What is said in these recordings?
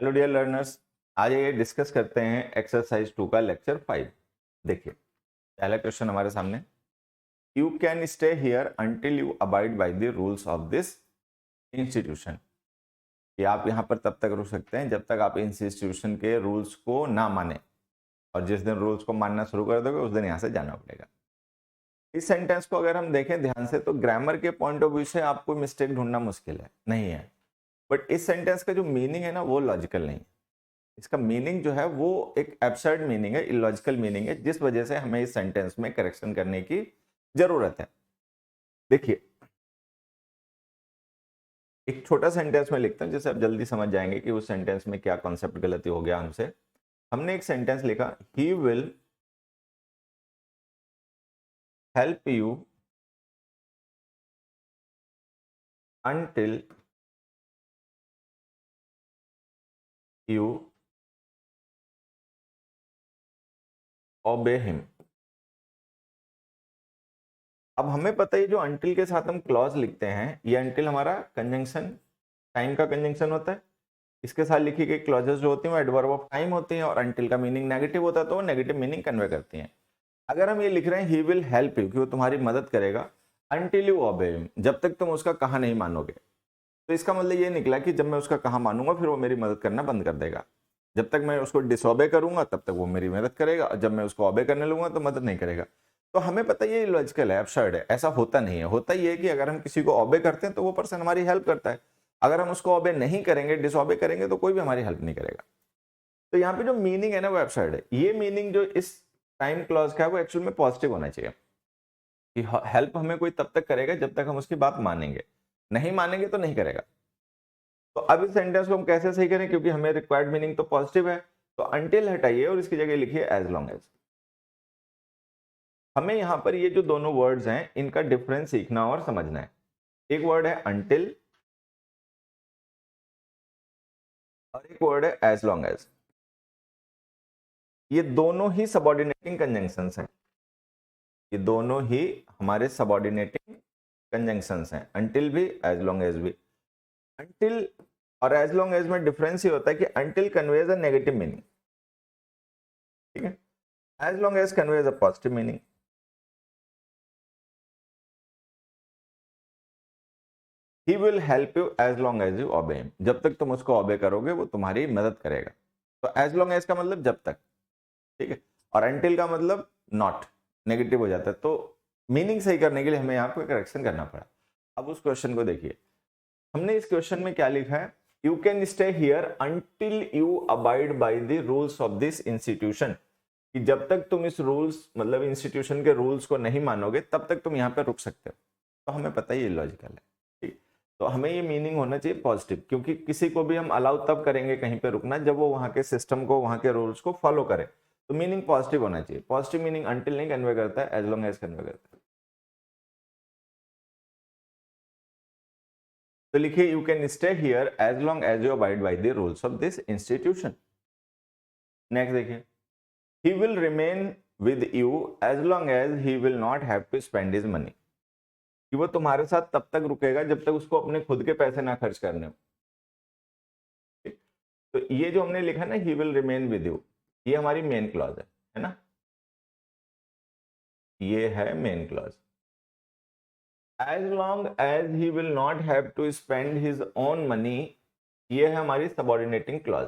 Hello dear learners, आज ये discuss करते हैं एक्सरसाइज 2 का लेक्चर 5। देखिए, पहला क्वेश्चन हमारे सामने, you can stay here until you abide by the rules of this institution. कि आप यहाँ पर तब तक रुक सकते हैं जब तक आप इस इंस्टीट्यूशन के रूल्स को ना माने, और जिस दिन रूल्स को मानना शुरू कर दोगे उस दिन यहाँ से जाना पड़ेगा। इस सेंटेंस को अगर हम देखें ध्यान से तो ग्रामर के पॉइंट ऑफ व्यू से आपको मिस्टेक ढूंढना मुश्किल है, नहीं है, बट इस सेंटेंस का जो मीनिंग है ना वो लॉजिकल नहीं है। इसका मीनिंग जो है वो एक एब्सर्ड मीनिंग है, इलॉजिकल मीनिंग है, जिस वजह से हमें इस सेंटेंस में करेक्शन करने की जरूरत है। देखिए, एक छोटा सेंटेंस में लिखता हूं जिससे आप जल्दी समझ जाएंगे कि उस सेंटेंस में क्या कॉन्सेप्ट गलती हो गया हमसे। हमने एक सेंटेंस लिखा, he will help you until you obey him. अब हमें पता है जो अंटिल के साथ हम क्लॉज लिखते हैं, ये अंटिल हमारा कंजंक्शन, टाइम का कंजंक्शन होता है। इसके साथ लिखी गई क्लॉजेस जो होती हैं वो एडवर्ब ऑफ टाइम होती हैं, और अंटिल का मीनिंग नेगेटिव होता है तो वो नेगेटिव मीनिंग कन्वे करती हैं। अगर हम ये लिख रहे हैं ही विल हेल्प यू कि वो तुम्हारी मदद करेगा अंटिल यू ओबे हिम, जब तक तुम उसका कहा नहीं मानोगे, तो इसका मतलब ये निकला कि जब मैं उसका कहा मानूंगा फिर वो मेरी मदद करना बंद कर देगा। जब तक मैं उसको डिसओबे करूंगा तब तक वो मेरी मदद करेगा, और जब मैं उसको ओबे करने लगूंगा तो मदद नहीं करेगा। तो हमें पता है ये लॉजिकल है, एब्सर्ड है, ऐसा होता नहीं है। होता ये है कि अगर हम किसी को ओबे करते हैं तो वो पर्सन हमारी हेल्प करता है, अगर हम उसको ओबे नहीं करेंगे, डिसओबे करेंगे, तो कोई भी हमारी हेल्प नहीं करेगा। तो यहाँ पे जो मीनिंग है ना वो एब्सर्ड है। ये मीनिंग जो इस टाइम क्लॉज का है वो एक्चुअल में पॉजिटिव होना चाहिए, कि हेल्प हमें कोई तब तक करेगा जब तक हम उसकी बात मानेंगे, नहीं मानेंगे तो नहीं करेगा। तो अब इस सेंटेंस को हम कैसे सही करें, क्योंकि हमें रिक्वायर्ड मीनिंग तो पॉजिटिव है, तो अंटिल हटाइए और इसकी जगह लिखिए एज लॉन्ग एज। हमें यहां पर ये जो दोनों वर्ड्स हैं इनका डिफरेंस सीखना और समझना है। एक वर्ड है अंटिल और एक वर्ड है एज लॉन्ग एज। ये दोनों ही सबऑर्डिनेटिंग कंजंक्शंस हैं, ये दोनों ही हमारे सबऑर्डिनेटिंग कंजंक्शंस हैं, अंटिल भी एज लॉन्ग एज भी। अंटिल और एज लॉन्ग एज में डिफरेंस ये होता है कि until conveys a negative meaning, ठीक है, as long as conveys a positive meaning. He will help you as long as you obey him, जब तक तुम उसको ओबे करोगे वो तुम्हारी मदद करेगा। तो एज लॉन्ग एज का मतलब जब तक, ठीक है, और अंटिल का मतलब नॉट, नेगेटिव हो जाता है। तो मीनिंग सही करने के लिए हमें यहाँ पे करेक्शन करना पड़ा। अब उस क्वेश्चन को देखिए, हमने इस क्वेश्चन में क्या लिखा है, you can stay here until you abide by the rules of this institution, कि जब तक तुम इस रूल्स मतलब इंस्टीट्यूशन के रूल्स को नहीं मानोगे तब तक तुम यहाँ पे रुक सकते हो। तो हमें पता है ये लॉजिकल है, ठीक। तो हमें ये मीनिंग होना चाहिए पॉजिटिव, क्योंकि किसी को भी हम अलाउ तब करेंगे कहीं पे रुकना जब वो वहां के सिस्टम को, वहां के रूल्स को फॉलो करे। तो मीनिंग पॉजिटिव होना चाहिए। पॉजिटिव मीनिंग अंटिल नहीं कन्वे करता है, एज लॉन्ग एज कन्वे करता है। तो लिखिए, you can stay here as long as you abide by the rules of this institution. Next देखिए, he will remain with you as long as he will not have to spend his money, कि वो तुम्हारे साथ तब तक रुकेगा जब तक उसको अपने खुद के पैसे ना खर्च करने हो। ठीक? तो ये जो हमने लिखा ना, he will remain with you, ये हमारी मेन क्लॉज है ना, ये है main clause. as long as he will not have to spend his own money, ये है हमारी सबऑर्डिनेटिंग क्लॉज,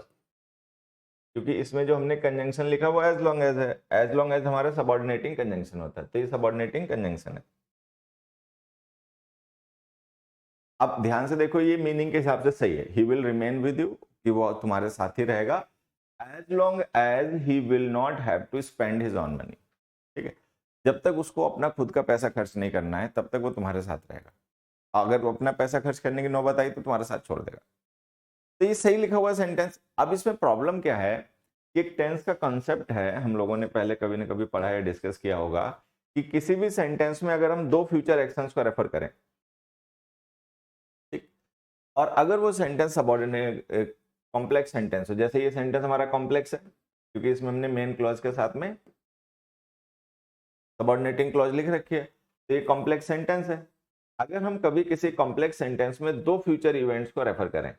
क्योंकि इसमें जो हमने कंजंक्शन लिखा वो एज लॉन्ग एज है। एज लॉन्ग एज हमारा सबऑर्डिनेटिंग कंजंक्शन होता है, तो ये सबऑर्डिनेटिंग कंजंक्शन है। अब ध्यान से देखो, ये मीनिंग के हिसाब से सही है, he will remain with you, कि वो तुम्हारे साथ ही रहेगा, as long as he will not have to spend his own money, ठीक है, जब तक उसको अपना खुद का पैसा खर्च नहीं करना है तब तक वो तुम्हारे साथ रहेगा। अगर वो अपना पैसा खर्च करने की नौबत आई तो तुम्हारे साथ छोड़ देगा। तो ये सही लिखा हुआ सेंटेंस। अब इसमें प्रॉब्लम क्या है कि एक टेंस का कॉन्सेप्ट है, हम लोगों ने पहले कभी ना कभी पढ़ा या डिस्कस किया होगा, कि किसी भी सेंटेंस में अगर हम दो फ्यूचर एक्शंस को रेफर करें, ठीक, और अगर वो सेंटेंस सबऑर्डिनेट कॉम्प्लेक्स सेंटेंस हो, जैसे ये सेंटेंस हमारा कॉम्प्लेक्स है क्योंकि इसमें हमने मेन क्लॉज के साथ में सबऑर्डिनेटिंग क्लॉज लिख रखी है, तो ये कॉम्प्लेक्स सेंटेंस है। अगर हम कभी किसी कॉम्प्लेक्स सेंटेंस में दो फ्यूचर इवेंट्स को रेफर करें,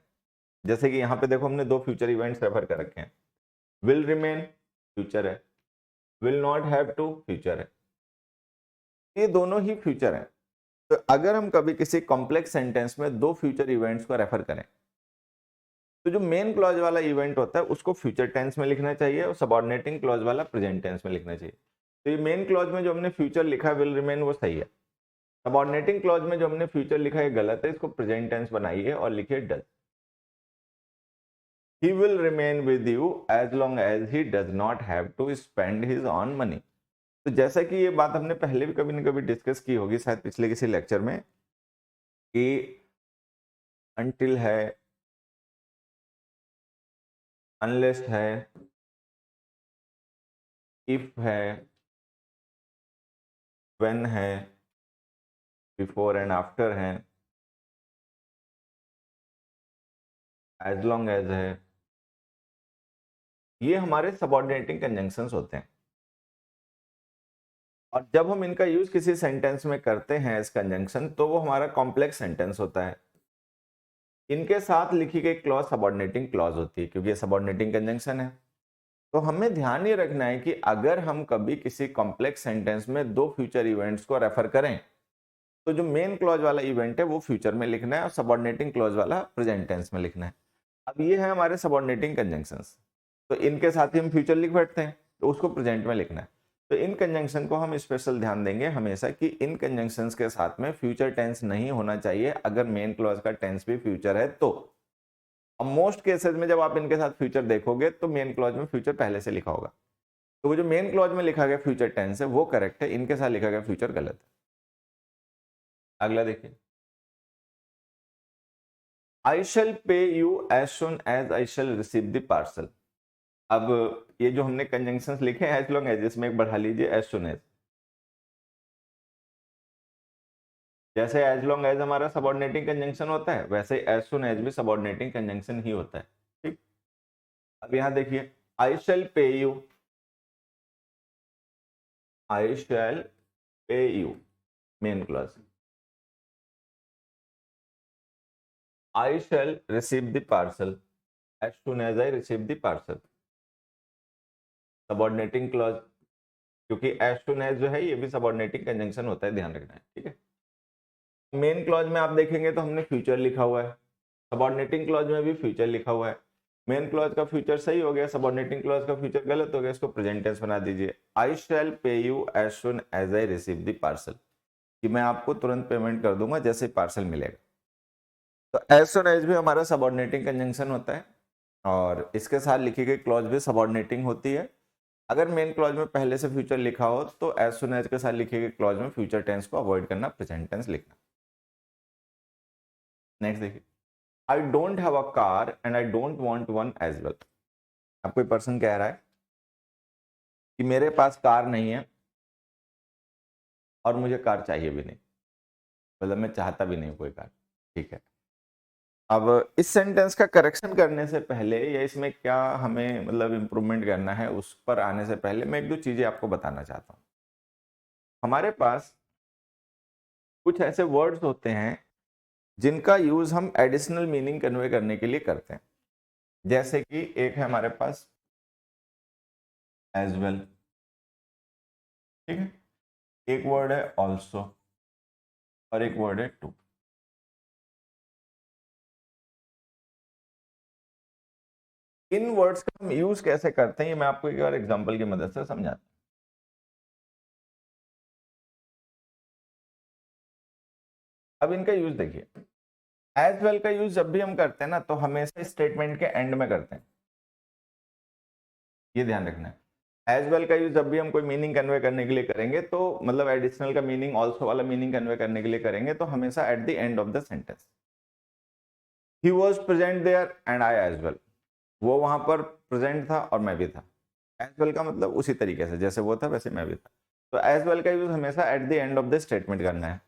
जैसे कि यहाँ पे देखो हमने दो फ्यूचर इवेंट्स रेफर कर रखे हैं, विल रिमेन फ्यूचर है, will not have to future है, ये दोनों ही फ्यूचर हैं। तो अगर हम कभी किसी कॉम्प्लेक्स सेंटेंस में दो फ्यूचर इवेंट्स को रेफर करें तो जो मेन क्लॉज वाला इवेंट होता है उसको फ्यूचर टेंस में लिखना चाहिए और सबऑर्डिनेटिंग क्लॉज वाला प्रेजेंट टेंस में लिखना चाहिए। तो ये मेन क्लॉज में जो हमने फ्यूचर लिखा है विल रिमेन वो सही है, सबऑर्डिनेटिंग क्लॉज में जो हमने फ्यूचर लिखा है गलत है, इसको प्रेजेंट टेंस बनाइए और लिखिए does. He will remain with you as long as he does not have to spend his own money। तो जैसा कि ये बात हमने पहले भी कभी न कभी डिस्कस की होगी शायद पिछले किसी लेक्चर में कि until है, unless है, if है, when है, before and after है, as long as है, ये हमारे सबऑर्डिनेटिंग कंजंक्शंस होते हैं। और जब हम इनका यूज किसी सेंटेंस में करते हैं एज कंजंक्शन तो वो हमारा कॉम्प्लेक्स सेंटेंस होता है। इनके साथ लिखी गई क्लॉज सबऑर्डिनेटिंग क्लॉज होती है क्योंकि ये सबऑर्डिनेटिंग कंजंक्शन है। तो हमें ध्यान ये रखना है कि अगर हम कभी किसी कॉम्प्लेक्स सेंटेंस में दो फ्यूचर इवेंट्स को रेफर करें तो जो मेन क्लॉज वाला इवेंट है वो फ्यूचर में लिखना है और सबऑर्डिनेटिंग क्लॉज वाला प्रेजेंट टेंस में लिखना है। अब ये है हमारे सबऑर्डिनेटिंग कंजंक्शंस, तो इनके साथ ही हम फ्यूचर लिख बैठते हैं तो उसको प्रेजेंट में लिखना है। तो इन कंजंक्शन को हम स्पेशल ध्यान देंगे हमेशा कि इन कंजंक्शंस के साथ में फ्यूचर टेंस नहीं होना चाहिए अगर मेन क्लॉज का टेंस भी फ्यूचर है तो। अब मोस्ट केसेस में जब आप इनके साथ फ्यूचर देखोगे तो मेन क्लॉज में फ्यूचर पहले से लिखा होगा, तो वो जो मेन क्लॉज में लिखा गया फ्यूचर टेंस है वो करेक्ट है, इनके साथ लिखा गया फ्यूचर गलत है। अगला देखिए, I shall pay you as soon as I shall receive the parcel. अब ये जो हमने कंजंक्शंस लिखे हैं एज लॉन्ग एज, इसमें एक बढ़ा लीजिए एज सुन एज। जैसे एज लॉन्ग एज हमारा सबऑर्डिनेटिंग कंजंक्शन होता है वैसे एज सुन एज भी सबऑर्डिनेटिंग कंजंक्शन ही होता है। ठीक, अब यहां देखिए, I shall pay you, I shall pay you main clause, I shall receive the parcel as soon as I receive the parcel, subordinating clause, क्योंकि एज सुन एज जो है ये भी सबऑर्डिनेटिंग कंजंक्शन होता है, ध्यान रखना है। ठीक है, मेन क्लॉज में आप देखेंगे तो हमने फ्यूचर लिखा हुआ है, सबऑर्डिनेटिंग क्लॉज में भी फ्यूचर लिखा हुआ है। मेन क्लॉज का फ्यूचर सही हो गया, सबऑर्डिनेटिंग क्लॉज का फ्यूचर गलत हो गया, इसको प्रेजेंट टेंस बना दीजिए। I shall pay you as soon as I receive the parcel, कि मैं आपको तुरंत पेमेंट कर दूंगा जैसे पार्सल मिलेगा। तो एज सुन एज भी हमारा सबऑर्डिनेटिंग कंजंक्शन होता है और इसके साथ लिखी गई क्लॉज भी सबऑर्डिनेटिंग होती है। अगर मेन क्लॉज में पहले से फ्यूचर लिखा हो तो एज सुन एज के साथ लिखी गई क्लॉज में फ्यूचर टेंस को अवॉइड करना, प्रेजेंट टेंस लिखना। नेक्स्ट देखिए, I don't have a car and I don't want one as well. अब कोई पर्सन कह रहा है कि मेरे पास कार नहीं है और मुझे कार चाहिए भी नहीं, मतलब मैं चाहता भी नहीं कोई कार। ठीक है, अब इस सेंटेंस का करेक्शन करने से पहले या इसमें क्या हमें मतलब इम्प्रूवमेंट करना है उस पर आने से पहले मैं एक दो चीजें आपको बताना चाहता हूँ। हमारे पास कुछ ऐसे वर्ड्स होते हैं जिनका यूज हम एडिशनल मीनिंग कन्वे करने के लिए करते हैं, जैसे कि एक है हमारे पास एज वेल, ठीक है, एक वर्ड है ऑल्सो और एक वर्ड है टू। इन वर्ड्स का हम यूज कैसे करते हैं ये मैं आपको एक और एग्जांपल की मदद से समझाता हूं। अब इनका यूज देखिए, एज वेल का यूज जब भी हम करते हैं ना तो हमेशा स्टेटमेंट के एंड में करते हैं, ये ध्यान रखना है। एज वेल का यूज जब भी हम कोई मीनिंग कन्वे करने के लिए करेंगे तो मतलब एडिशनल का मीनिंग ऑल्सो वाला मीनिंग कन्वे करने के लिए करेंगे तो हमेशा at the end of the sentence. He was present there and I as well, वो वहां पर प्रेजेंट था और मैं भी था। एज वेल का मतलब उसी तरीके से जैसे वो था वैसे मैं भी था, तो एज वेल का यूज हमेशा at the end of the statement करना है।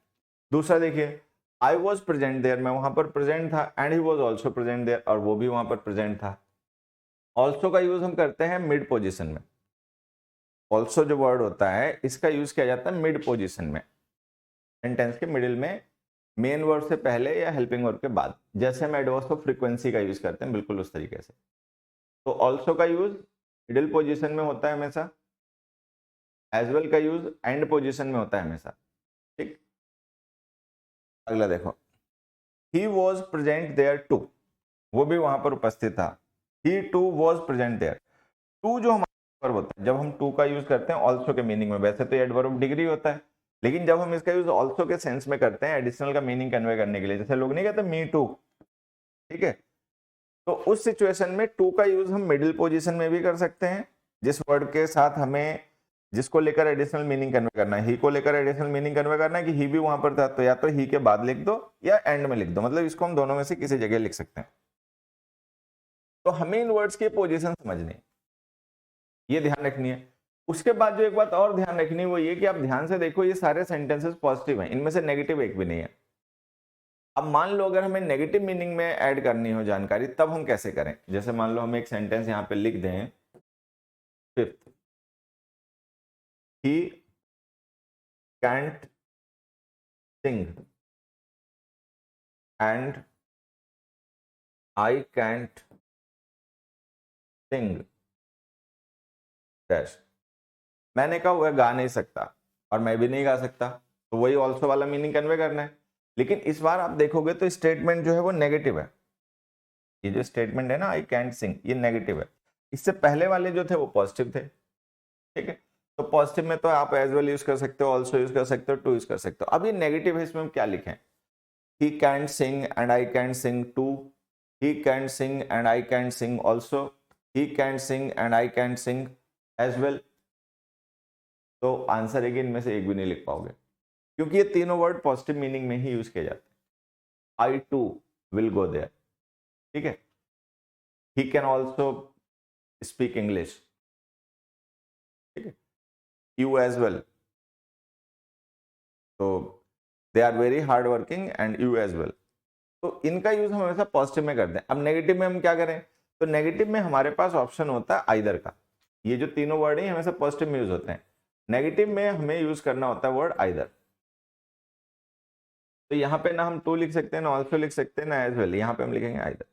दूसरा देखिए, आई वॉज प्रेजेंट देयर, मैं वहां पर प्रेजेंट था, and he was also present there, और वो भी वहां पर प्रेजेंट था। ऑल्सो का यूज हम करते हैं मिड पोजिशन में, ऑल्सो जो वर्ड होता है इसका यूज किया जाता है मिड पोजिशन में, सेंटेंस के मिडिल में मेन वर्ब से पहले या हेल्पिंग वर्ब के बाद, जैसे हम एडवर्ब्स को फ्रीक्वेंसी का यूज करते हैं बिल्कुल उस तरीके से। तो ऑल्सो का यूज मिडिल पोजीशन में होता है हमेशा, एज वेल का यूज एंड पोजीशन में होता है हमेशा। ठीक, अगला देखो, he was present there too, वो भी वहां पर उपस्थित था। He too was present there. Too जो हमारा वर्ब होता है, जब हम टू का यूज करते हैं ऑल्सो के मीनिंग में, वैसे तो एडवर्ब डिग्री होता है, लेकिन जब हम इसका यूज ऑल्सो के सेंस में करते हैं एडिशनल का मीनिंग कन्वे करने के लिए, जैसे लोग नहीं कहते मी टू, ठीक है, तो उस सिचुएशन में टू का यूज हम मिडिल पोजीशन में भी कर सकते हैं, जिस वर्ड के साथ हमें जिसको लेकर एडिशनल मीनिंग कन्वे करना है, ही को लेकर एडिशनल मीनिंग कन्वे करना है कि ही भी वहां पर था, तो या तो ही के बाद लिख दो या एंड में लिख दो, मतलब इसको हम दोनों में से किसी जगह लिख सकते हैं। तो हमें इन वर्ड्स की पोजीशन समझनी है, ये ध्यान रखनी है। उसके बाद जो एक बात और ध्यान रखनी है वो ये कि आप ध्यान से देखो, ये सारे सेंटेंसेस पॉजिटिव हैं, इनमें से नेगेटिव एक भी नहीं है। अब मान लो अगर हमें नेगेटिव मीनिंग में ऐड करनी हो जानकारी, तब हम कैसे करें? जैसे मान लो हम एक सेंटेंस यहां पे लिख दें, fifth, he can't sing and I can't sing dash. मैंने कहा वह गा नहीं सकता और मैं भी नहीं गा सकता, तो वही ऑल्सो वाला मीनिंग कन्वे करना है। लेकिन इस बार आप देखोगे तो स्टेटमेंट जो है वो नेगेटिव है। ये जो स्टेटमेंट है ना, आई कैंट सिंग, ये नेगेटिव है। इससे पहले वाले जो थे वो पॉजिटिव थे, ठीक है। तो पॉजिटिव में तो आप एज वेल यूज कर सकते हो, ऑल्सो यूज कर सकते हो, टू यूज कर सकते हो। अब ये नेगेटिव है, इसमें हम क्या लिखें? He can't sing and I can't sing too, he can't sing and I can't sing also, he can't sing and I can't sing as well. तो आंसर है कि इनमें से एक भी नहीं लिख पाओगे, क्योंकि ये तीनों वर्ड पॉजिटिव मीनिंग में ही यूज किए जाते हैं। I too will go there, ठीक है। He can also speak English, ठीक है। यू एज वेल, तो they are very hard working and you as well. तो इनका यूज हम हमेशा पॉजिटिव में करते हैं। अब नेगेटिव में हम क्या करें? तो नेगेटिव में हमारे पास ऑप्शन होता है आइदर का। ये जो तीनों वर्ड हैं हमेशा पॉजिटिव में यूज होते हैं, नेगेटिव में हमें यूज करना होता है वर्ड आइदर। तो यहाँ पे ना हम टू लिख सकते हैं, ना ऑल्सो लिख सकते हैं, ना एज वेल, यहाँ पे हम लिखेंगे either.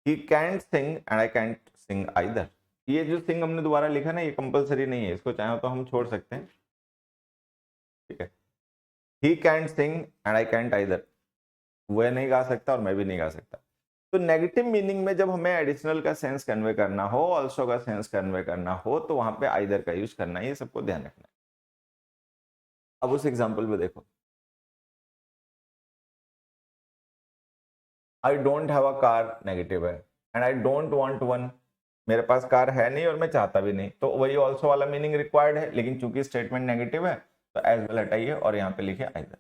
He can't sing and I can't sing either. ये जो सिंग हमने दोबारा लिखा ना, ये कंपलसरी नहीं है, इसको चाहे तो हम छोड़ सकते हैं, ठीक है। He can't sing and I can't either, वह नहीं गा सकता और मैं भी नहीं गा सकता। तो नेगेटिव मीनिंग में जब हमें एडिशनल का सेंस कन्वे करना हो, ऑल्सो का सेंस कन्वे करना हो, तो वहां पे आइदर का यूज करना है, ये सबको ध्यान रखना है। अब उस एग्जाम्पल में देखो, I don't have a car negative है, and I don't want one, मेरे पास कार है नहीं और मैं चाहता भी नहीं, तो वही ऑल्सो वाला मीनिंग रिक्वायर्ड है, लेकिन चूंकि स्टेटमेंट नेगेटिव है तो एज वेल हटाइए और यहाँ पे लिखिए आइदर।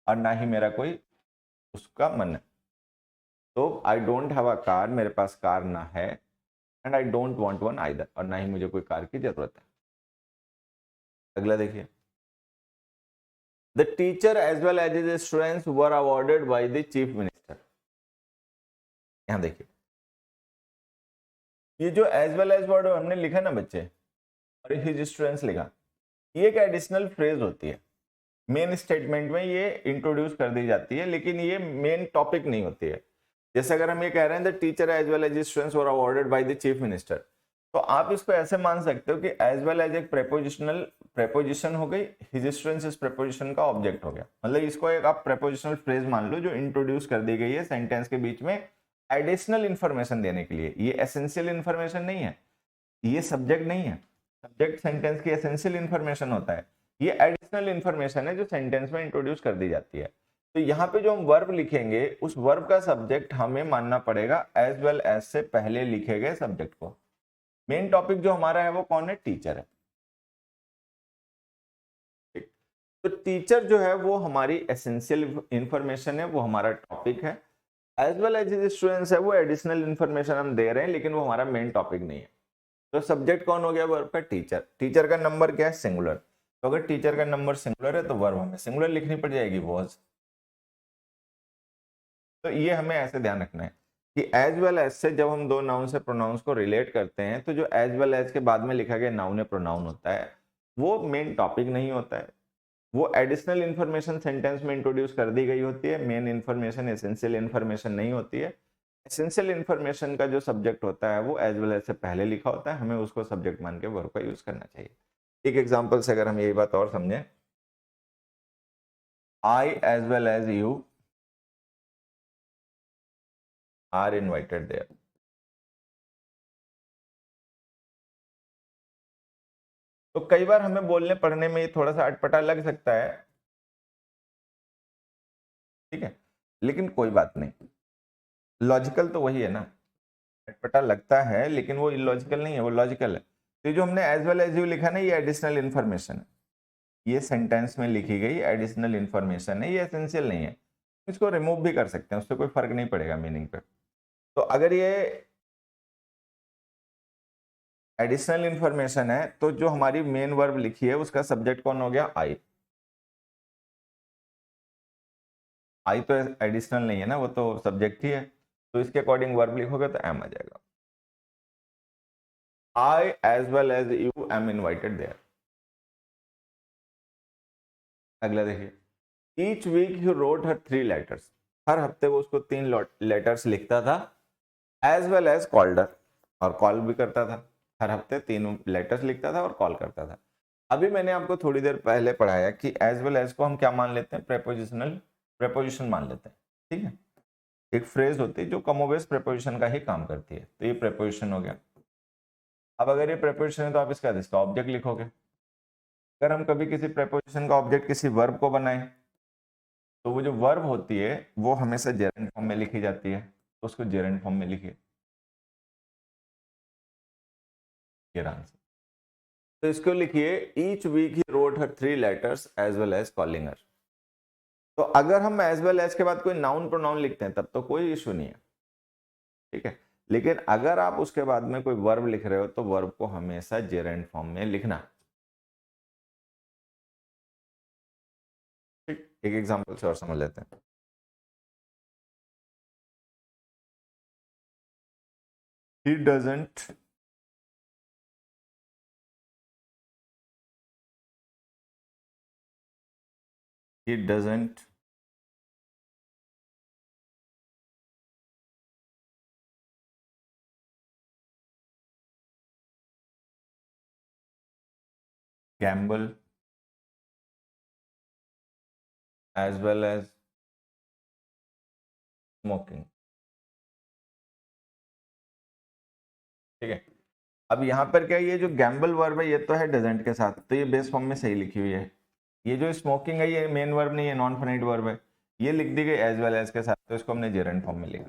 और ना ही मेरा कोई उसका मन है, तो आई डोंट हैव अ कार, मेरे पास कार ना है, and I don't want one either, और ना ही मुझे कोई कार की जरूरत है। अगला देखिए, the teacher as well as his students were awarded by the chief minister. यहां देखिए, ये जो एज वेल एज वर्ड हमने लिखा ना बच्चे, और हिज स्टूडेंट्स लिखा, ये एक एडिशनल फ्रेज होती है। मेन स्टेटमेंट में ये इंट्रोड्यूस कर दी जाती है, लेकिन ये मेन टॉपिक नहीं होती है। जैसे अगर हम ये कह रहे हैं the teacher as well as students were awarded by the chief minister, तो आप इसको ऐसे मान सकते हो कि एज वेल एज एक प्रेपोजिशनल प्रेपोजिशन हो गई, हिज स्टूडेंट्स इस प्रेपोजिशन का ऑब्जेक्ट हो गया। मतलब इसको एक आप प्रेपोजिशनल फ्रेज मान लो जो इंट्रोड्यूस कर दी गई है सेंटेंस के बीच में एडिशनल इंफॉर्मेशन देने के लिए। ये एसेंशियल इंफॉर्मेशन नहीं है, ये सब्जेक्ट नहीं है। सब्जेक्ट सेंटेंस की एसेंशियल इंफॉर्मेशन होता है, ये एडिशनल इंफॉर्मेशन है जो सेंटेंस में इंट्रोड्यूस कर दी जाती है। तो यहाँ पे जो हम वर्ब लिखेंगे, उस वर्ब का सब्जेक्ट हमें मानना पड़ेगा एज वेल एज से पहले लिखे गए सब्जेक्ट को। मेन टॉपिक जो हमारा है वो कौन है? टीचर है। तो टीचर जो है वो हमारी एसेंशियल इंफॉर्मेशन है, वो हमारा टॉपिक है। एज वेल एज स्टूडेंट्स है वो एडिशनल इंफॉर्मेशन हम दे रहे हैं, लेकिन वो हमारा मेन टॉपिक नहीं है। तो सब्जेक्ट कौन हो गया वर्ब का? टीचर। टीचर का नंबर क्या है? सिंगुलर। तो अगर टीचर का नंबर सिंगुलर है तो वर्ब हमें सिंगुलर लिखनी पड़ जाएगी, वॉज। तो ये हमें ऐसे ध्यान रखना है कि एज वेल एज से जब हम दो नाउन से प्रोनाउंस को रिलेट करते हैं, तो जो एज वेल एज के बाद में लिखा गया नाउन है प्रोनाउन होता है, वो मेन टॉपिक नहीं होता है, वो एडिशनल इंफॉर्मेशन सेंटेंस में इंट्रोड्यूस कर दी गई होती है, मेन इंफॉर्मेशन एसेंशियल इंफॉर्मेशन नहीं होती है। एसेंशियल इंफॉर्मेशन का जो सब्जेक्ट होता है वो एज वेल एज से पहले लिखा होता है, हमें उसको सब्जेक्ट मान के वर्ब का यूज करना चाहिए। एक एग्जांपल से अगर हम यही बात और समझें, I as well as you are invited there. तो कई बार हमें बोलने पढ़ने में थोड़ा सा अटपटा लग सकता है, ठीक है, लेकिन कोई बात नहीं, लॉजिकल तो वही है ना। अटपटा लगता है लेकिन वो इलॉजिकल नहीं है, वो लॉजिकल है। तो जो हमने एज वेल एज यू लिखा ना, ये एडिशनल इंफॉर्मेशन है, ये सेंटेंस में लिखी गई एडिशनल इंफॉर्मेशन है, ये एसेंशियल नहीं है। इसको रिमूव भी कर सकते हैं, उससे कोई फर्क नहीं पड़ेगा मीनिंग पे। तो अगर ये एडिशनल इंफॉर्मेशन है तो जो हमारी मेन वर्ब लिखी है उसका सब्जेक्ट कौन हो गया, आई। आई तो एडिशनल नहीं है ना, वो तो सब्जेक्ट ही है, तो इसके अकॉर्डिंग वर्ब लिखोगे तो एम आ जाएगा। I as well as you am invited there. अगला देखिए, each week you wrote her 3 letters. हर हफ्ते वो उसको 3 लेटर्स लिखता था, as well as called her, और कॉल भी करता था। हर हफ्ते 3 लेटर्स लिखता था और कॉल करता था। अभी मैंने आपको थोड़ी देर पहले पढ़ाया कि एज वेल एज को हम क्या मान लेते हैं, प्रेपोजिशन मान लेते हैं, ठीक है। एक फ्रेज होती है जो कमोबेश प्रेपोजिशन का ही काम करती है, तो ये प्रेपोजिशन हो गया। अब अगर ये प्रेपोजिशन है तो आप इसका ऑब्जेक्ट लिखोगे। अगर हम कभी किसी प्रेपोजिशन का ऑब्जेक्ट किसी वर्ब को बनाएं, तो वो जो वर्ब होती है वो हमेशा जेरेंड फॉर्म में लिखी जाती है, तो उसको जेरेंड फॉर्म में लिखिए, ये आंसर। तो इसको लिखिए, each week he wrote her 3 letters as well as calling her. तो अगर हम एज वेल एज के बाद कोई नाउन प्रोनाउन लिखते हैं तब तो कोई इशू नहीं है, ठीक है। लेकिन अगर आप उसके बाद में कोई वर्ब लिख रहे हो तो वर्ब को हमेशा जेरेंड फॉर्म में लिखना, ठीक। एक एग्जांपल से और समझ लेते हैं। He doesn't he doesn't gamble as well as smoking, ठीक है। अब यहाँ पर क्या, ये जो गैम्बल वर्ब है ये तो है डजेंट के साथ, तो ये बेस फॉर्म में सही लिखी हुई है। ये जो स्मोकिंग है ये मेन वर्ब नहीं है, नॉन फाइनाइट वर्ब है, ये लिख दी गई एज वेल एज के साथ, तो इसको हमने जेरेंट फॉर्म में लिखा।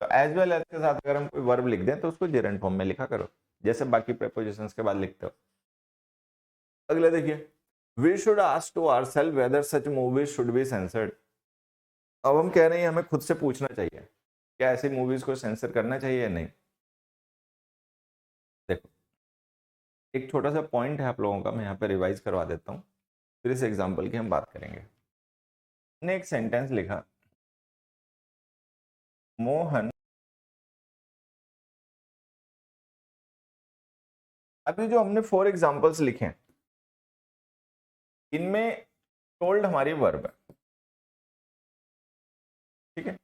तो एज वेल एज के साथ अगर हम कोई वर्ब लिख दें तो उसको जेरेंट फॉर्म में लिखा करो, जैसे बाकी प्रेपोजिशंस के बाद लिखते हो। अगला देखिए, we should ask to ourselves whether such movies should be censored. अब हम कह रहे हैं हमें खुद से पूछना चाहिए क्या ऐसी मूवीज को सेंसर करना चाहिए या नहीं। देखो, एक छोटा सा पॉइंट है आप लोगों का, मैं यहाँ पे रिवाइज करवा देता हूँ, फिर इस एग्जाम्पल की हम बात करेंगे। हमने एक सेंटेंस लिखा, मोहन। अभी जो हमने 4 एग्जाम्पल्स लिखे हैं इनमें टोल्ड हमारी वर्ब है, ठीक है।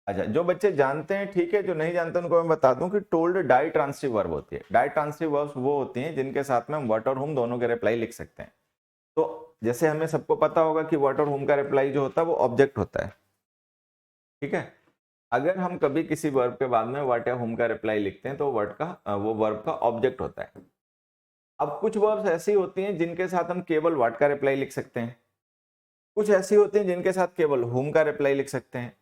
अच्छा, जो बच्चे जानते हैं ठीक है, जो नहीं जानते उनको मैं बता दूं कि टोल्ड डाई ट्रांसिटिव वर्ब होती है। डाई ट्रांसिटिव वर्ब्स वो होती हैं जिनके साथ में हम व्हाट और हुम दोनों के रिप्लाई लिख सकते हैं। तो जैसे हमें सबको पता होगा कि व्हाट और हुम का रिप्लाई जो होता है वो ऑब्जेक्ट होता है, ठीक है। अगर हम कभी किसी वर्ब के बाद में व्हाट या हुम का रिप्लाई लिखते हैं तो वो वर्ब का ऑब्जेक्ट होता है। अब कुछ वर्ब्स ऐसी होती हैं जिनके साथ हम केवल व्हाट का रिप्लाई लिख सकते हैं, कुछ ऐसी होती हैं जिनके साथ केवल हुम का रिप्लाई लिख सकते हैं,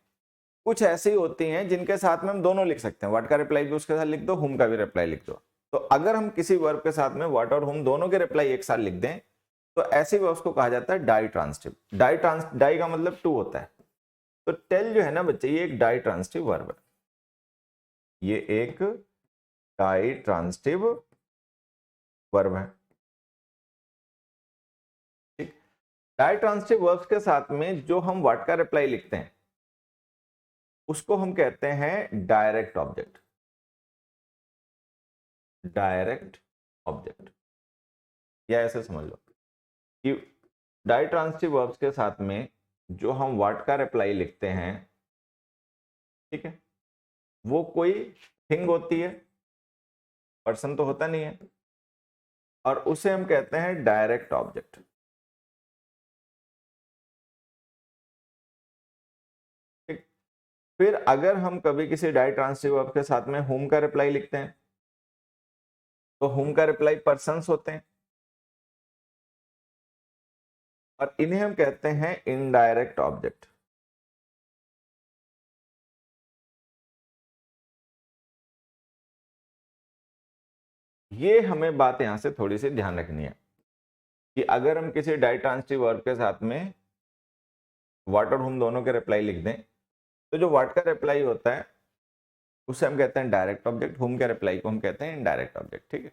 कुछ ऐसी होती हैं जिनके साथ में हम दोनों लिख सकते हैं, व्हाट का रिप्लाई भी उसके साथ लिख दो, हुम का भी रिप्लाई लिख दो। तो अगर हम किसी वर्ब के साथ में व्हाट और हुम दोनों के रिप्लाई एक साथ लिख दें तो ऐसे वर्ब्स को कहा जाता है डाई ट्रांसिटिव। डाई का मतलब 2 होता है। तो टेल जो है ना बच्चे, ये एक डाई ट्रांसिटिव वर्ब है, ये एक डाई ट्रांसिटिव वर्ब है, ठीक। डाई ट्रांसिटिव वर्ब्स के साथ में जो हम व्हाट का रिप्लाई लिखते हैं उसको हम कहते हैं डायरेक्ट ऑब्जेक्ट, डायरेक्ट ऑब्जेक्ट। या ऐसे समझ लो कि डाइट्रांसिटिव वर्ब्स के साथ में जो हम व्हाट का रिप्लाई लिखते हैं, ठीक है, वो कोई थिंग होती है, पर्सन तो होता नहीं है, और उसे हम कहते हैं डायरेक्ट ऑब्जेक्ट। ठीक। फिर अगर हम कभी किसी डाइट्रांसिटिव वर्ब के साथ में हुम का रिप्लाई लिखते हैं, तो हुम का रिप्लाई पर्सन्स होते हैं, और इन्हें हम कहते हैं इनडायरेक्ट ऑब्जेक्ट। ये हमें बात यहां से थोड़ी सी ध्यान रखनी है कि अगर हम किसी डाइट्रांसिटिव वर्ब के साथ में व्हाट और हुम दोनों के रिप्लाई लिख दें, तो जो व्हाट का रिप्लाई होता है उसे हम कहते हैं डायरेक्ट ऑब्जेक्ट, हुम के रिप्लाई को हम कहते हैं इनडायरेक्ट ऑब्जेक्ट। ठीक है।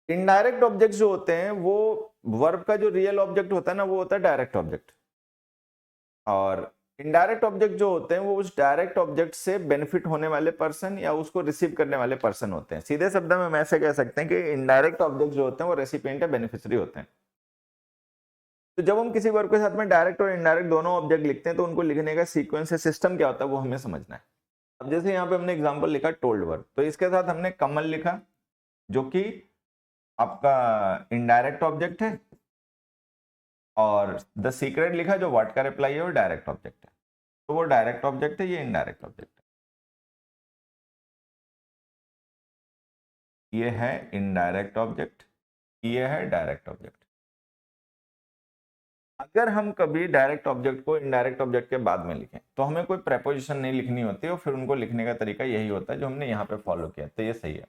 इनडायरेक्ट ऑब्जेक्ट जो होते हैं वो वर्ब का जो रियल ऑब्जेक्ट होता है ना, वो होता है डायरेक्ट ऑब्जेक्ट, और इनडायरेक्ट ऑब्जेक्ट जो होते हैं वो उस डायरेक्ट ऑब्जेक्ट से बेनिफिट होने वाले पर्सन या उसको रिसीव करने वाले पर्सन होते हैं। सीधे शब्द में हम ऐसे कह सकते हैं कि इनडायरेक्ट ऑब्जेक्ट जो होते हैं वो रेसिपिएंट या बेनिफिशियरी होते हैं। तो जब हम किसी वर्ब के साथ में डायरेक्ट और इनडायरेक्ट दोनों ऑब्जेक्ट लिखते हैं, तो उनको लिखने का सीक्वेंस या सिस्टम क्या होता है वो हमें समझना है। अब जैसे यहाँ पे हमने एग्जांपल लिखा टोल्ड वर्ब, तो इसके साथ हमने कमल लिखा जो कि आपका इनडायरेक्ट ऑब्जेक्ट है, और द सीक्रेट लिखा जो व्हाट का रिप्लाई है और डायरेक्ट ऑब्जेक्ट है। तो वो डायरेक्ट ऑब्जेक्ट है, ये इनडायरेक्ट ऑब्जेक्ट है। ये है इनडायरेक्ट ऑब्जेक्ट, ये है डायरेक्ट ऑब्जेक्ट। अगर हम कभी डायरेक्ट ऑब्जेक्ट को इनडायरेक्ट ऑब्जेक्ट के बाद में लिखें, तो हमें कोई प्रेपोजिशन नहीं लिखनी होती, और फिर उनको लिखने का तरीका यही होता है जो हमने यहाँ पे फॉलो किया, तो ये सही है।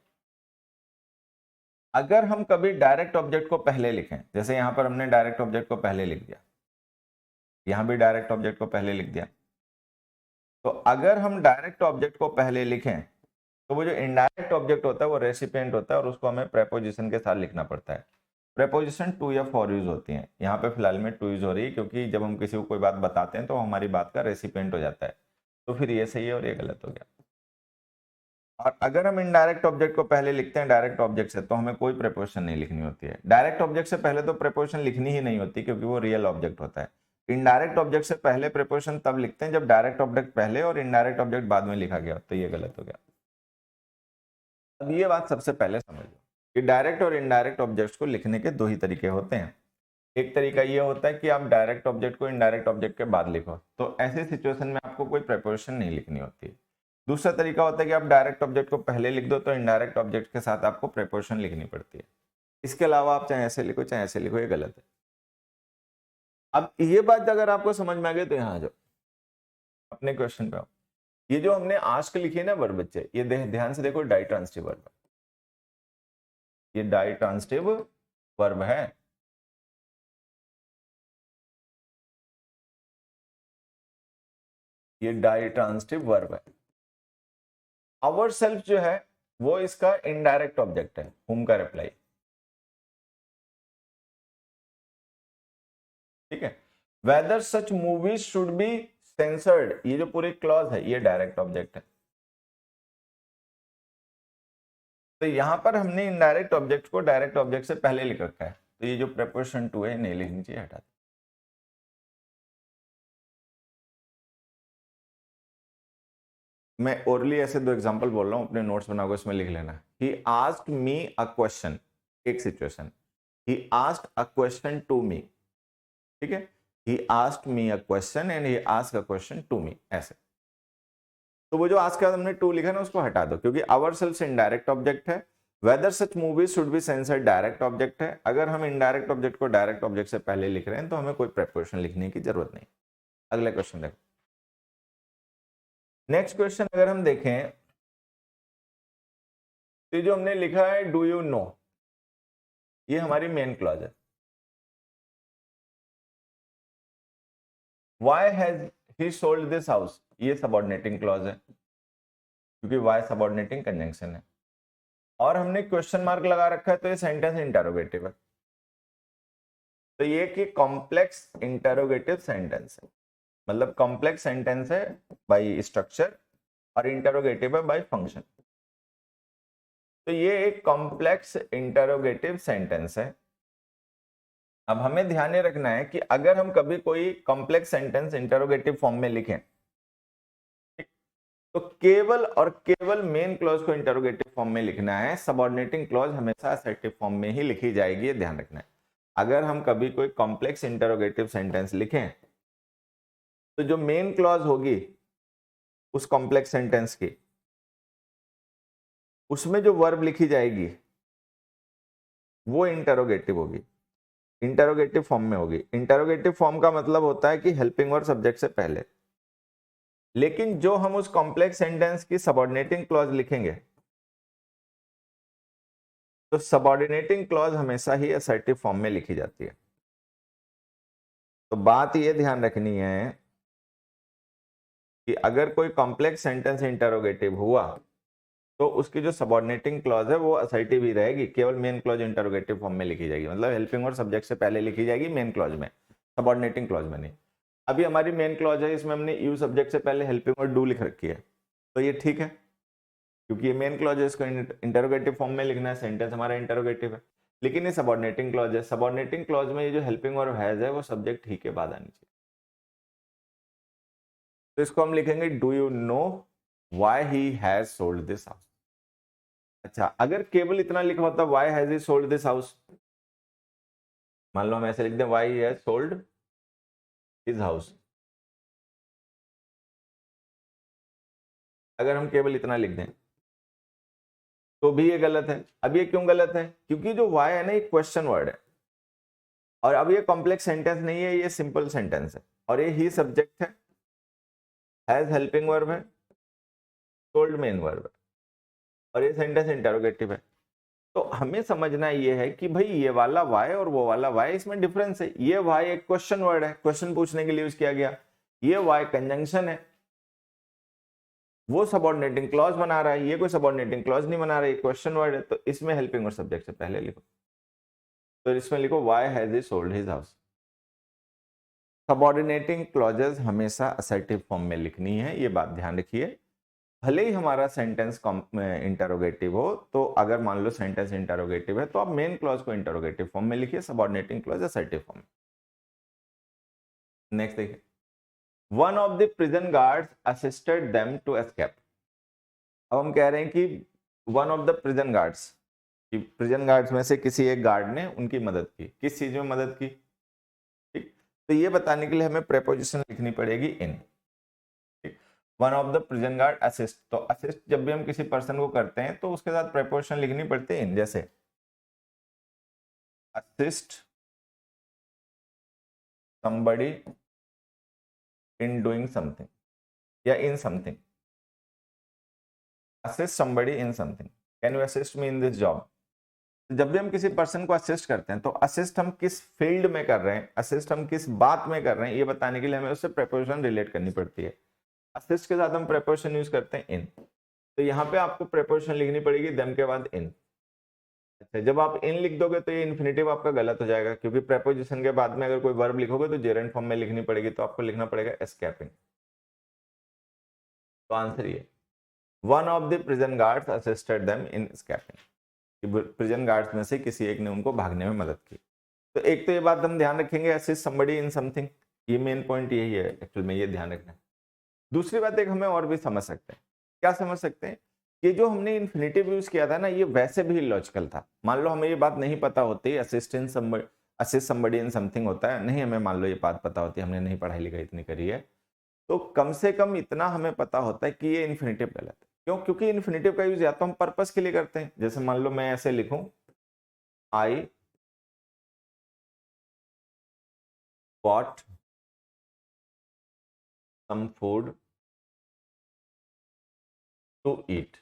अगर हम कभी डायरेक्ट ऑब्जेक्ट को पहले लिखें, जैसे यहाँ पर हमने डायरेक्ट ऑब्जेक्ट को पहले लिख दिया, यहाँ भी डायरेक्ट ऑब्जेक्ट को पहले लिख दिया, तो अगर हम डायरेक्ट ऑब्जेक्ट को पहले लिखें, तो वो जो इनडायरेक्ट ऑब्जेक्ट होता है वो रेसिपिएंट होता है, और उसको हमें प्रेपोजिशन के साथ लिखना पड़ता है। प्रेपोजिशन टू या फॉर यूज होती हैं, यहाँ पे फिलहाल में टू यूज हो रही है, क्योंकि जब हम किसी को कोई बात बताते हैं तो हमारी बात का रेसिपिएंट हो जाता है। तो फिर ये सही है और ये गलत हो गया। और अगर हम इनडायरेक्ट ऑब्जेक्ट को पहले लिखते हैं डायरेक्ट ऑब्जेक्ट से, तो हमें कोई प्रेपोजिशन नहीं लिखनी होती है। डायरेक्ट ऑब्जेक्ट से पहले तो प्रेपोजिशन लिखनी ही नहीं होती, क्योंकि वो रियल ऑब्जेक्ट होता है। इनडायरेक्ट ऑब्जेक्ट से पहले प्रेपोजिशन तब लिखते हैं जब डायरेक्ट ऑब्जेक्ट पहले और इनडायरेक्ट ऑब्जेक्ट बाद में लिखा गया, तो ये गलत हो गया। अब ये बात सबसे पहले समझ लो कि डायरेक्ट और इनडायरेक्ट ऑब्जेक्ट्स को लिखने के दो ही तरीके होते हैं। एक तरीका ये होता है कि आप डायरेक्ट ऑब्जेक्ट को इनडायरेक्ट ऑब्जेक्ट के बाद लिखो, तो ऐसे सिचुएशन में आपको कोई प्रेपोजिशन नहीं लिखनी होती। दूसरा तरीका होता है कि आप डायरेक्ट ऑब्जेक्ट को पहले लिख दो, तो इनडायरेक्ट ऑब्जेक्ट के साथ आपको प्रेपोजिशन लिखनी पड़ती है। इसके अलावा आप चाहे ऐसे लिखो चाहे ऐसे लिखो, ये गलत है। अब ये बात अगर आपको समझ में आ गई तो यहाँ आ जाओ, अपने क्वेश्चन पे आओ। ये जो हमने आस्क लिखी है ना वर्ब बच्चे, ये ध्यान से देखो, डाइट्रांसिटिव वर्ब, ये डाइट्रांसिटिव वर्ब है। ये डाइट्रांसिटिव वर्ब है। आवर सेल्फ जो है वो इसका इनडायरेक्ट ऑब्जेक्ट है, हुम का रिप्लाई। ठीक है। Whether such movies should be censored, ये जो पूरी क्लॉज है ये डायरेक्ट ऑब्जेक्ट है। तो यहां पर हमने इनडायरेक्ट ऑब्जेक्ट को डायरेक्ट ऑब्जेक्ट से पहले लिख रखा है, तो ये जो प्रेपोजिशन टू है नहीं लिखनी चाहिए, हटा दो। मैं ओरली ऐसे दो एग्जांपल बोल रहा हूं, अपने नोट्स बनाओगे उसमें लिख लेना। He asked me a question, एक situation, he asked a question to me. ठीक है, he asked me a question and he asked a question to me, ऐसे। तो वो जो आस्क का हमने टू लिखा ना उसको हटा दो, क्योंकि आवर सेल्फ इनडायरेक्ट ऑब्जेक्ट है। Whether such movies should be censored direct object है। अगर हम इनडायरेक्ट ऑब्जेक्ट को डायरेक्ट ऑब्जेक्ट से पहले लिख रहे हैं तो हमें कोई प्रेपोजिशन लिखने की जरूरत नहीं। अगला क्वेश्चन देखो। नेक्स्ट क्वेश्चन अगर हम देखें, तो जो हमने लिखा है डू यू नो, ये हमारी मेन क्लॉज है। Why has he sold this house, ये सबऑर्डिनेटिंग क्लॉज है, क्योंकि why सबऑर्डिनेटिंग कंजंक्शन है, और हमने क्वेश्चन मार्क लगा रखा है, तो ये सेंटेंस इंटरोगेटिव है। तो ये कि कॉम्प्लेक्स इंटरोगेटिव सेंटेंस है, मतलब कॉम्प्लेक्स सेंटेंस है बाय स्ट्रक्चर और इंटरोगेटिव है बाय फंक्शन। तो ये एक कॉम्प्लेक्स इंटरोगेटिव सेंटेंस है। अब हमें ध्यान में रखना है कि अगर हम कभी कोई कॉम्प्लेक्स सेंटेंस इंटरोगेटिव फॉर्म में लिखें, तो केवल और केवल मेन क्लॉज को इंटरोगेटिव फॉर्म में लिखना है, सबऑर्डिनेटिंग क्लॉज हमेशा असर्टिव फॉर्म में ही लिखी जाएगी, ये ध्यान रखना है। अगर हम कभी कोई कॉम्प्लेक्स इंटरोगेटिव सेंटेंस लिखें तो जो मेन क्लॉज होगी उस कॉम्प्लेक्स सेंटेंस की, उसमें जो वर्ब लिखी जाएगी वो इंटरोगेटिव होगी, इंटरोगेटिव फॉर्म में होगी। इंटरोगेटिव फॉर्म का मतलब होता है कि हेल्पिंग वर्ब सब्जेक्ट से पहले। लेकिन जो हम उस कॉम्प्लेक्स सेंटेंस की सबऑर्डिनेटिंग क्लॉज लिखेंगे, तो सबऑर्डिनेटिंग क्लॉज हमेशा ही असर्टिव फॉर्म में लिखी जाती है। तो बात ये ध्यान रखनी है कि अगर कोई कॉम्प्लेक्स सेंटेंस इंटरोगेटिव हुआ तो उसकी जो सबऑर्डिनेटिंग क्लॉज है वो असर्टिव ही रहेगी, केवल मेन क्लॉज इंटरोगेटिव फॉर्म में लिखी जाएगी, मतलब हेल्पिंग वर्ब सब्जेक्ट से पहले लिखी जाएगी मेन क्लॉज में, सबऑर्डिनेटिंग क्लॉज में नहीं। अभी हमारी मेन क्लॉज है, इसमें हमने यू सब्जेक्ट से पहले हेल्पिंग वर्ब डू लिख रखी है, तो ये ठीक है क्योंकि ये मेन क्लॉज है, इसको इंटरोगेटिव फॉर्म में लिखना है, सेंटेंस हमारा इंटरोगेटिव है। लेकिन ये सबऑर्डिनेटिंग क्लॉज है, सबऑर्डिनेटिंग क्लॉज में ये जो हेल्पिंग वर्ब हैज है वो सब्जेक्ट ही के बाद आनी चाहिए। तो इसको हम लिखेंगे do you know why he has sold this house. अच्छा, अगर केवल इतना लिखा होता why has he sold this house, मान लो हम ऐसे लिख दें why he has sold his house, अगर हम केवल इतना लिख दें तो भी ये गलत है। अब ये क्यों गलत है? क्योंकि जो वाई है ना ये क्वेश्चन वर्ड है, और अब ये कॉम्प्लेक्स सेंटेंस नहीं है, ये सिंपल सेंटेंस है, और ये ही सब्जेक्ट है, हैज हेल्पिंग वर्ब है, सोल्ड मेन वर्ब है, और ये सेंटेंस इंटरोगेटिव है। तो हमें समझना ये है कि भाई ये वाला वाई और वो वाला वाई, इसमें डिफरेंस है। ये वाई एक क्वेश्चन वर्ड है, क्वेश्चन पूछने के लिए यूज किया गया, ये वाई कंजंक्शन है, वो सबऑर्डिनेटिंग क्लॉज बना रहा है, ये कोई सबऑर्डिनेटिंग क्लॉज नहीं बना रहा है, क्वेश्चन वर्ड है, तो इसमें हेल्पिंग वर्ब सब्जेक्ट से पहले लिखो। तो इसमें लिखो why has he sold his house. Subordinating clauses हमेशा असर्टिव फॉर्म में लिखनी है, ये बात ध्यान रखिए। भले ही हमारा सेंटेंस इंटरोगेटिव हो, तो अगर मान लो सेंटेंस इंटरोगेटिव है तो आप मेन क्लॉज को इंटरोगेटिव फॉर्म में लिखिए, सबऑर्डिनेटिंग क्लॉज असर्टिव फॉर्म में। नेक्स्ट देखिए, one of the prison guards assisted them to escape. अब हम कह रहे हैं कि one of the prison guards, कि प्रिजन गार्ड्स में से किसी एक गार्ड ने उनकी मदद की। किस चीज में मदद की? ठीक, तो ये बताने के लिए हमें प्रेपोजिशन लिखनी पड़ेगी in. One of the prison guard assist, तो असिस्ट जब भी हम किसी पर्सन को करते हैं तो उसके साथ प्रेपोजिशन लिखनी पड़ती है इन, जैसे assist somebody in doing something या in something, assist somebody in something, can you assist me in this job। जब भी हम किसी पर्सन को असिस्ट करते हैं तो असिस्ट हम किस फील्ड में कर रहे हैं, असिस्ट हम किस बात में कर रहे हैं, ये बताने के लिए हमें उससे प्रेपोजिशन रिलेट करनी पड़ती है। असिस्ट के साथ हम प्रेपोजिशन यूज करते हैं इन, तो यहाँ पे आपको प्रेपोजिशन लिखनी पड़ेगी देम के बाद इन। अच्छा, जब आप इन लिख दोगे तो ये इन्फिनेटिव आपका गलत हो जाएगा, क्योंकि प्रेपोजिशन के बाद में अगर कोई वर्ब लिखोगे तो जेरेंट फॉर्म में लिखनी पड़ेगी, तो आपको लिखना पड़ेगा एस्केपिंग। तो आंसर ये, one of the prison guards assisted them in escaping, prison guards में से किसी एक ने उनको भागने में मदद की। तो एक तो ये बात हम ध्यान रखेंगे, असिस्ट समबडी इन समथिंग, ये मेन पॉइंट यही है एक्चुअल में, ये ध्यान रखना है। दूसरी बात एक हमें और भी समझ सकते हैं, क्या समझ सकते हैं कि जो हमने इन्फिनेटिव यूज किया था ना, ये वैसे भी लॉजिकल था। मान लो हमें ये बात नहीं पता होती असिस्ट समबडी इन समथिंग होता है, नहीं हमें मान लो ये बात पता होती, हमने नहीं पढ़ाई लिखाई इतनी करी है, तो कम से कम इतना हमें पता होता है कि ये इन्फिनेटिव गलत है। क्यों? क्योंकि इन्फिनेटिव का यूज या तो हम पर्पस के लिए करते हैं, जैसे मान लो मैं ऐसे लिखूं, I bought some food to eat,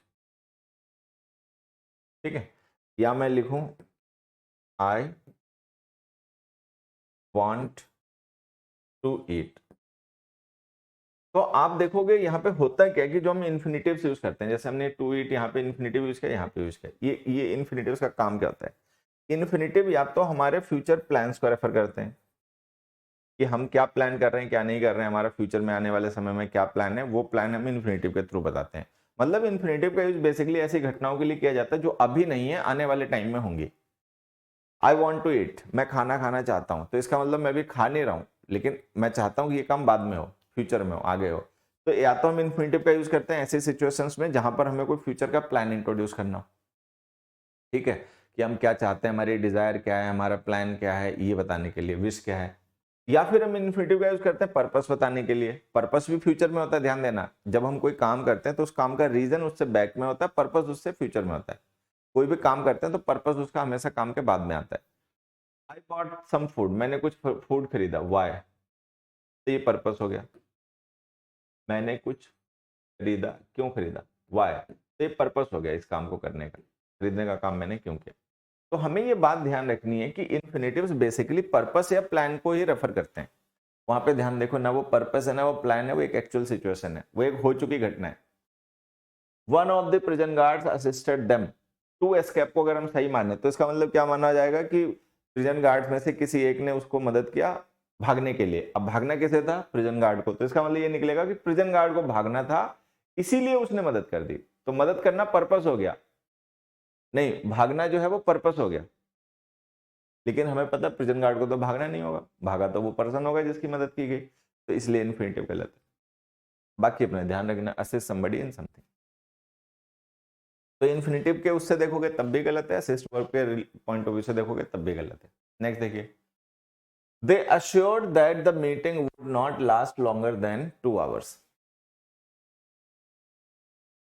ठीक है, या मैं लिखूं आई वांट टू ईट। तो आप देखोगे यहाँ पे होता क्या है कि जो हम इन्फिनेटिव यूज करते हैं, जैसे हमने टू ईट यहाँ पे इन्फिनेटिव यूज किया, यहाँ पे यूज किया, ये इन्फिनेटिव का काम क्या होता है? इन्फिनेटिव या तो हमारे फ्यूचर प्लान्स को रेफर करते हैं कि हम क्या प्लान कर रहे हैं, क्या नहीं कर रहे हैं, हमारा फ्यूचर में आने वाले समय में क्या प्लान है, वो प्लान हम इन्फिनेटिव के थ्रू बताते हैं। मतलब इन्फिनेटिव का यूज बेसिकली ऐसी घटनाओं के लिए किया जाता है जो अभी नहीं है, आने वाले टाइम में होंगी। आई वॉन्ट टू ईट, मैं खाना खाना चाहता हूं, तो इसका मतलब मैं भी खा नहीं रहा हूं, लेकिन मैं चाहता हूं कि ये काम बाद में हो, फ्यूचर में हो, आगे हो। तो या तो हम इन्फिनेटिव का यूज करते हैं ऐसे सिचुएशंस में जहां पर हमें कोई फ्यूचर का प्लान इंट्रोड्यूस करना हो, ठीक है, कि हम क्या चाहते हैं, हमारी डिजायर क्या है, हमारा प्लान क्या है, ये बताने के लिए, विश क्या है। या फिर हम इन्फिनेटिव का यूज करते हैं पर्पस बताने के लिए। पर्पस भी फ्यूचर में होता है, ध्यान देना, जब हम कोई काम करते हैं तो उस काम का रीजन उससे बैक में होता है, पर्पस उससे फ्यूचर में होता है। कोई भी काम करते हैं तो पर्पस उसका हमेशा काम के बाद में आता है। आई बॉट सम फूड, मैंने कुछ फूड खरीदा, वाई, तो ये पर्पस हो गया। मैंने कुछ खरीदा, क्यों खरीदा, वाई, तो ये पर्पस हो गया इस काम को करने का, खरीदने का काम मैंने क्यों किया। तो हमें ये बात ध्यान रखनी है कि इन्फिनेटिव्स बेसिकली पर्पस या प्लान को ही रेफर करते हैं। वहां पे ध्यान देखो, ना वो पर्पस है ना वो प्लान है, वो एक एक्चुअल सिचुएशन है, वो एक हो चुकी घटना है। One of the prison guards assisted them to escape को अगर हम सही माने तो इसका मतलब क्या माना जाएगा कि प्रिजन गार्ड्स में से किसी एक ने उसको मदद किया भागने के लिए। अब भागना किसे था, प्रिजन गार्ड को, तो इसका मतलब ये निकलेगा कि प्रिजन गार्ड को भागना था, इसीलिए उसने मदद कर दी। तो मदद करना पर्पस हो गया, नहीं भागना जो है वो पर्पस हो गया। लेकिन हमें पता प्रिजन गार्ड को तो भागना नहीं होगा, भागा तो वो पर्सन होगा जिसकी मदद की गई, तो इसलिए इन्फिनेटिव गलत है। बाकी अपने ध्यान रखना, असिस्ट समबडी इन समथिंग, तो इन्फिनेटिव के उससे देखोगे तब भी गलत है, असिस्ट वर्ब के पॉइंट ऑफ व्यू से देखोगे तब भी गलत है। नेक्स्ट देखिए, दे assured that the meeting would not last longer than 2 hours।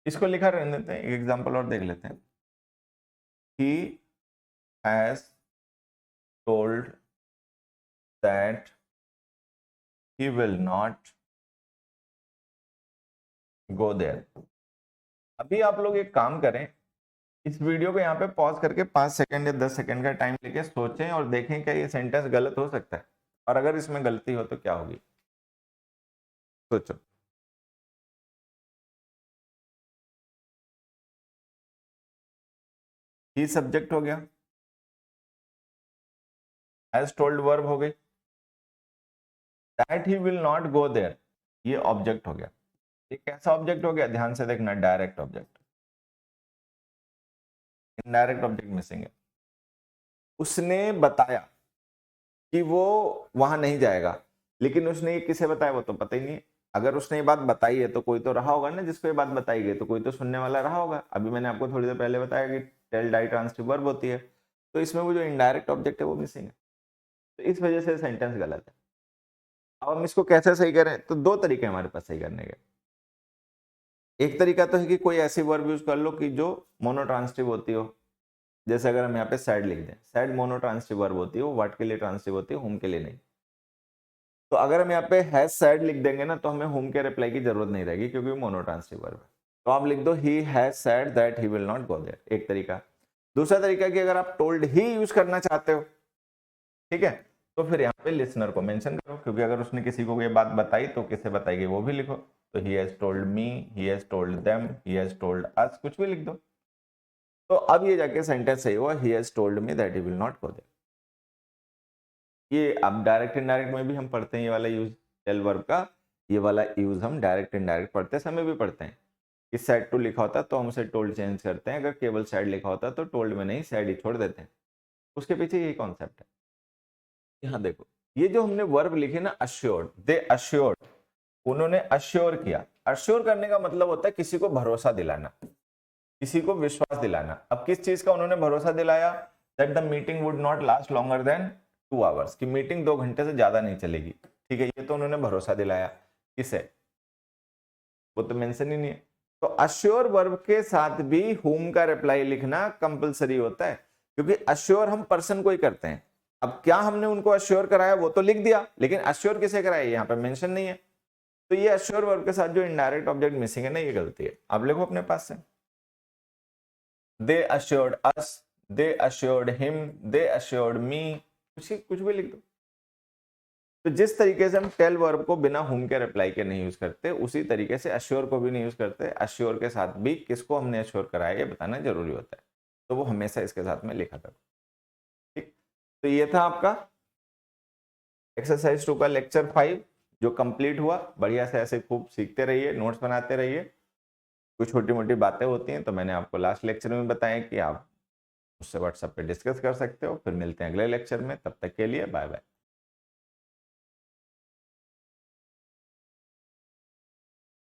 इसको लिखा रहने देते हैं, एक एग्जांपल और देख लेते हैं। He has told that he will not go there। अभी आप लोग एक काम करें, इस वीडियो को यहाँ पे पॉज करके 5 सेकंड या 10 सेकंड का टाइम लेके सोचें और देखें क्या ये सेंटेंस गलत हो सकता है, और अगर इसमें गलती हो तो क्या होगी, सोचो। ही सब्जेक्ट हो गया, हैज टोल्ड वर्ब हो गई, that he will not go there ये ऑब्जेक्ट हो गया। ये कैसा ऑब्जेक्ट हो गया, ध्यान से देखना, direct object, indirect object missing है। उसने बताया कि वो वहां नहीं जाएगा, लेकिन उसने ये किसे बताया वो तो पता ही नहीं है। अगर उसने ये बात बताई है तो कोई तो रहा होगा ना जिसको ये बात बताई गई, तो कोई तो सुनने वाला रहा होगा। अभी मैंने आपको थोड़ी देर पहले बताया कि टेल डाई ट्रांसिटिव वर्ब होती है, तो इसमें वो जो इनडायरेक्ट ऑब्जेक्ट है वो मिसिंग है, तो इस वजह से सेंटेंस गलत है। अब हम इसको कैसे सही करें, तो दो तरीके हमारे पास सही करने के। एक तरीका तो है कि कोई ऐसी वर्ब यूज कर लो कि जो मोनोट्रांसिटिव होती हो, जैसे अगर हम यहाँ पे सैड लिख दें, सैड मोनोट्रांसिटिव वर्ब होती है, वो व्हाट के लिए ट्रांसिटिव होती है, होम के लिए नहीं। तो अगर हम यहाँ पे हैज सैड लिख देंगे ना तो हमें होम के रिप्लाई की जरूरत नहीं रहेगी, क्योंकि वो मोनोट्रांसिटिव वर्ब है। तो आप लिख दो he has said that he will not go there, एक तरीका। दूसरा तरीका कि अगर आप टोल्ड ही यूज करना चाहते हो, ठीक है, तो फिर यहाँ पे लिसनर को मेंशन करो, क्योंकि अगर उसने किसी को ये बात बताई तो किसे बताएगी वो भी लिखो। तो ही has told me, he has told them, he has told us, कुछ भी लिख दो। तो अब ये जाके सेंटेंस सही हुआ, he has told me that he will not go there. ये अब डायरेक्ट इनडायरेक्ट में भी हम पढ़ते हैं ये वाला यूज, टेल वर्ब का ये वाला यूज हम डायरेक्ट इनडायरेक्ट पढ़ते समय भी पढ़ते हैं। कि सैड टू लिखा होता है तो हम उसे टोल्ड चेंज करते हैं, अगर केवल सैड लिखा होता है तो टोल्ड में नहीं सैड ही छोड़ देते हैं। उसके पीछे यही कॉन्सेप्ट है। यहाँ देखो, ये जो हमने वर्ब लिखे ना, अश्योर्ड, दे अश्योर्ड, उन्होंने अश्योर किया। अश्योर करने का मतलब होता है किसी को भरोसा दिलाना, किसी को विश्वास दिलाना। अब किस चीज का उन्होंने भरोसा दिलाया, that the meeting would not last longer than 2 hours, की मीटिंग 2 घंटे से ज्यादा नहीं चलेगी। ठीक है, ये तो उन्होंने भरोसा दिलाया, किसे, वो तो मेंशन ही नहीं है। तो अश्योर वर्ब के साथ भी whom का रिप्लाई लिखना कंपलसरी होता है, क्योंकि अश्योर हम पर्सन को ही करते हैं। अब क्या हमने उनको अश्योर कराया वो तो लिख दिया, लेकिन अश्योर किसे कराया यहाँ पे मेंशन नहीं है। तो ये अश्योर वर्ब के साथ जो इनडायरेक्ट ऑब्जेक्ट मिसिंग है ना, ये गलती है। आप लिखो अपने पास से, दे अश्योर्ड अस, दे अश्योर्ड हिम, दे अश्योर्ड मी, कुछ भी लिख दो। तो जिस तरीके से हम टेल वर्ब को बिना हुम के रिप्लाई के नहीं यूज करते, उसी तरीके से अश्योर को भी नहीं यूज करते। अश्योर के साथ भी किसको हमने अश्योर कराया ये बताना जरूरी होता है, तो वो हमेशा इसके साथ में लिखा करो। ठीक, तो ये था आपका एक्सरसाइज 2 का लेक्चर 5 जो कंप्लीट हुआ। बढ़िया से ऐसे खूब सीखते रहिए, नोट्स बनाते रहिए। कुछ छोटी मोटी बातें होती हैं तो मैंने आपको लास्ट लेक्चर में बताया कि आप उससे व्हाट्सएप पे डिस्कस कर सकते हो। फिर मिलते हैं अगले लेक्चर में, तब तक के लिए बाय बाय।